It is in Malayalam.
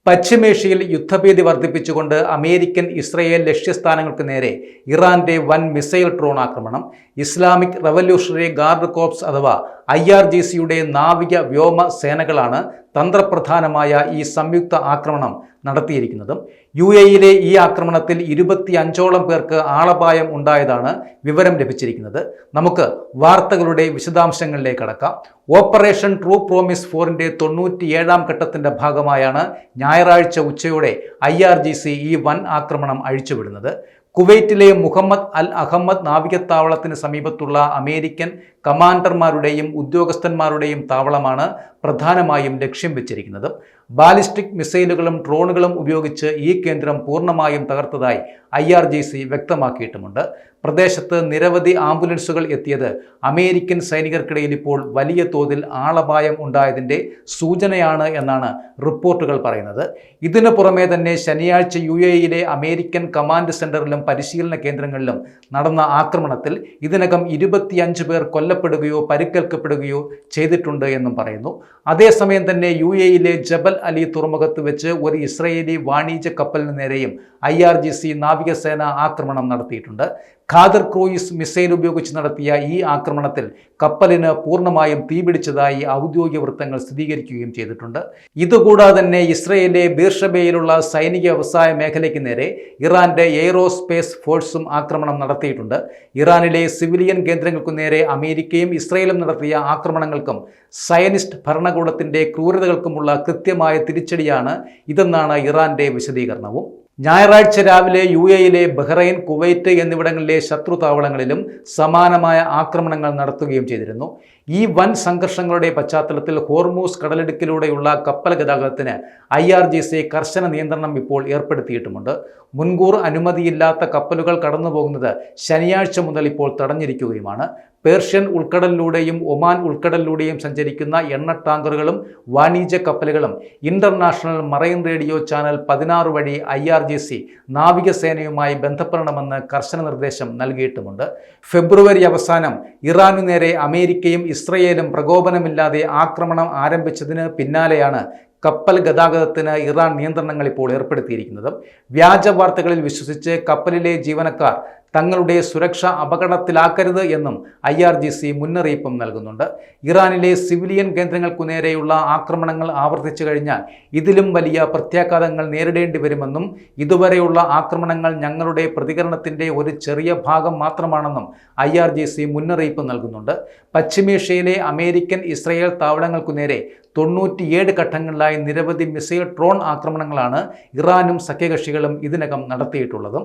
പശ്ചിമേഷ്യയിൽ യുദ്ധഭീതി വർദ്ധിപ്പിച്ചുകൊണ്ട് അമേരിക്കൻ ഇസ്രയേൽ ലക്ഷ്യസ്ഥാനങ്ങൾക്ക് നേരെ ഇറാന്റെ വൻ മിസൈൽ ഡ്രോൺ ആക്രമണം. ഇസ്ലാമിക് റവല്യൂഷണറി ഗാർഡ് കോർപ്സ് അഥവാ IRGCയുടെ നാവിക വ്യോമ സേനകളാണ് തന്ത്രപ്രധാനമായ ഈ സംയുക്ത ആക്രമണം നടത്തിയിരിക്കുന്നത്. UAEയിലെ ഈ ആക്രമണത്തിൽ 25ഓളം പേർക്ക് ആളപായം ഉണ്ടായതാണ് വിവരം ലഭിച്ചിരിക്കുന്നത്. നമുക്ക് വാർത്തകളുടെ വിശദാംശങ്ങളിലേക്ക് കടക്കാം. ഓപ്പറേഷൻ ട്രൂ പ്രോമിസ് 4ന്റെ 97ാം ഘട്ടത്തിന്റെ ഭാഗമായാണ് ഞായറാഴ്ച ഉച്ചയോടെ IRGC ഈ വൻ ആക്രമണം അഴിച്ചുവിടുന്നത്. കുവൈറ്റിലെ മുഹമ്മദ് അൽ അഹമ്മദ് നാവികത്താവളത്തിന് സമീപത്തുള്ള അമേരിക്കൻ കമാൻഡർമാരുടെയും ഉദ്യോഗസ്ഥന്മാരുടെയും താവളമാണ് പ്രധാനമായും ലക്ഷ്യം വെച്ചിരിക്കുന്നത്. ബാലിസ്റ്റിക് മിസൈലുകളും ഡ്രോണുകളും ഉപയോഗിച്ച് ഈ കേന്ദ്രം പൂർണ്ണമായും തകർത്തതായി IRGC വ്യക്തമാക്കിയിട്ടുമുണ്ട്. പ്രദേശത്ത് നിരവധി ആംബുലൻസുകൾ എത്തിയത് അമേരിക്കൻ സൈനികർക്കിടയിൽ ഇപ്പോൾ വലിയ തോതിൽ ആളപായം ഉണ്ടായതിൻ്റെ സൂചനയാണ് എന്നാണ് റിപ്പോർട്ടുകൾ പറയുന്നത്. ഇതിനു പുറമെ തന്നെ ശനിയാഴ്ച UAEയിലെ അമേരിക്കൻ കമാൻഡ് സെന്ററിലും പരിശീലന കേന്ദ്രങ്ങളിലും നടന്ന ആക്രമണത്തിൽ ഇതിനകം 25 പേർ കൊല്ലപ്പെടുകയോ പരിക്കേൽക്കപ്പെടുകയോ ചെയ്തിട്ടുണ്ട് എന്നും പറയുന്നു. അതേസമയം തന്നെ UAEയിലെ ജബൽ അലി തുറമുഖത്ത് വെച്ച് ഒരു ഇസ്രയേലി വാണിജ്യ കപ്പലിന് നേരെയും IRGC നാവികസേന ആക്രമണം നടത്തിയിട്ടുണ്ട്. ഖാദർ ക്രൂയിസ് മിസൈൽ ഉപയോഗിച്ച് നടത്തിയ ഈ ആക്രമണത്തിൽ കപ്പലിന് പൂർണ്ണമായും തീപിടിച്ചതായി ഔദ്യോഗിക വൃത്തങ്ങൾ സ്ഥിരീകരിക്കുകയും ചെയ്തിട്ടുണ്ട്. ഇതുകൂടാതെ തന്നെ ഇസ്രയേലിലെ ബീർഷബയിലുള്ള സൈനിക വ്യവസായ മേഖലയ്ക്ക് നേരെ ഇറാന്റെ എയ്റോസ്പേസ് ഫോഴ്സും ആക്രമണം നടത്തിയിട്ടുണ്ട്. ഇറാനിലെ സിവിലിയൻ കേന്ദ്രങ്ങൾക്കു നേരെ അമേരിക്കയും ഇസ്രയേലും നടത്തിയ ആക്രമണങ്ങൾക്കും സയനിസ്റ്റ് ഭരണകൂടത്തിന്റെ ക്രൂരതകൾക്കുമുള്ള കൃത്യമായ തിരിച്ചടിയാണ് ഇതെന്നാണ് ഇറാന്റെ വിശദീകരണവും. ഞായറാഴ്ച രാവിലെ UAEയിലെ ബഹ്റൈൻ, കുവൈറ്റ് എന്നിവിടങ്ങളിലെ ശത്രു താവളങ്ങളിലും സമാനമായ ആക്രമണങ്ങൾ നടത്തുകയും ചെയ്തിരുന്നു. ഈ വൻ സംഘർഷങ്ങളുടെ പശ്ചാത്തലത്തിൽ ഹോർമൂസ് കടലിടുക്കിലൂടെയുള്ള കപ്പൽ ഗതാഗതത്തിന് IRGC കർശന നിയന്ത്രണം ഇപ്പോൾ ഏർപ്പെടുത്തിയിട്ടുമുണ്ട്. മുൻകൂർ അനുമതിയില്ലാത്ത കപ്പലുകൾ കടന്നുപോകുന്നത് ശനിയാഴ്ച മുതൽ ഇപ്പോൾ തടഞ്ഞിരിക്കുകയുമാണ്. പേർഷ്യൻ ഉൾക്കടലിലൂടെയും ഒമാൻ ഉൾക്കടലിലൂടെയും സഞ്ചരിക്കുന്ന എണ്ണ ടാങ്കറുകളും വാണിജ്യ കപ്പലുകളും ഇന്റർനാഷണൽ മറൈൻ റേഡിയോ ചാനൽ 16 വഴി IRGC നാവികസേനയുമായി ബന്ധപ്പെടണമെന്ന് കർശന നിർദ്ദേശം നൽകിയിട്ടുമുണ്ട്. ഫെബ്രുവരി അവസാനം ഇറാനു നേരെ അമേരിക്കയും ഇസ്രയേലും പ്രകോപനമില്ലാതെ ആക്രമണം ആരംഭിച്ചതിന് പിന്നാലെയാണ് കപ്പൽ ഗതാഗതത്തിന് ഇറാൻ നിയന്ത്രണങ്ങൾ ഇപ്പോൾ ഏർപ്പെടുത്തിയിരിക്കുന്നത്. വ്യാജ വാർത്തകളിൽ വിശ്വസിച്ച് കപ്പലിലെ ജീവനക്കാർ തങ്ങളുടെ സുരക്ഷ അപകടത്തിലാക്കരുത് എന്നും IRGC മുന്നറിയിപ്പും നൽകുന്നുണ്ട്. ഇറാനിലെ സിവിലിയൻ കേന്ദ്രങ്ങൾക്കു നേരെയുള്ള ആക്രമണങ്ങൾ ആവർത്തിച്ചു കഴിഞ്ഞാൽ ഇതിലും വലിയ പ്രത്യാഘാതങ്ങൾ നേരിടേണ്ടി വരുമെന്നും ഇതുവരെയുള്ള ആക്രമണങ്ങൾ ഞങ്ങളുടെ പ്രതികരണത്തിന്റെ ഒരു ചെറിയ ഭാഗം മാത്രമാണെന്നും IRGC മുന്നറിയിപ്പ് നൽകുന്നുണ്ട്. പശ്ചിമേഷ്യയിലെ അമേരിക്കൻ ഇസ്രയേൽ താവളങ്ങൾക്കു നേരെ 97 ഘട്ടങ്ങളിലായി നിരവധി മിസൈൽ ഡ്രോൺ ആക്രമണങ്ങളാണ് ഇറാനും സഖ്യകക്ഷികളും ഇതിനകം നടത്തിയിട്ടുള്ളത്.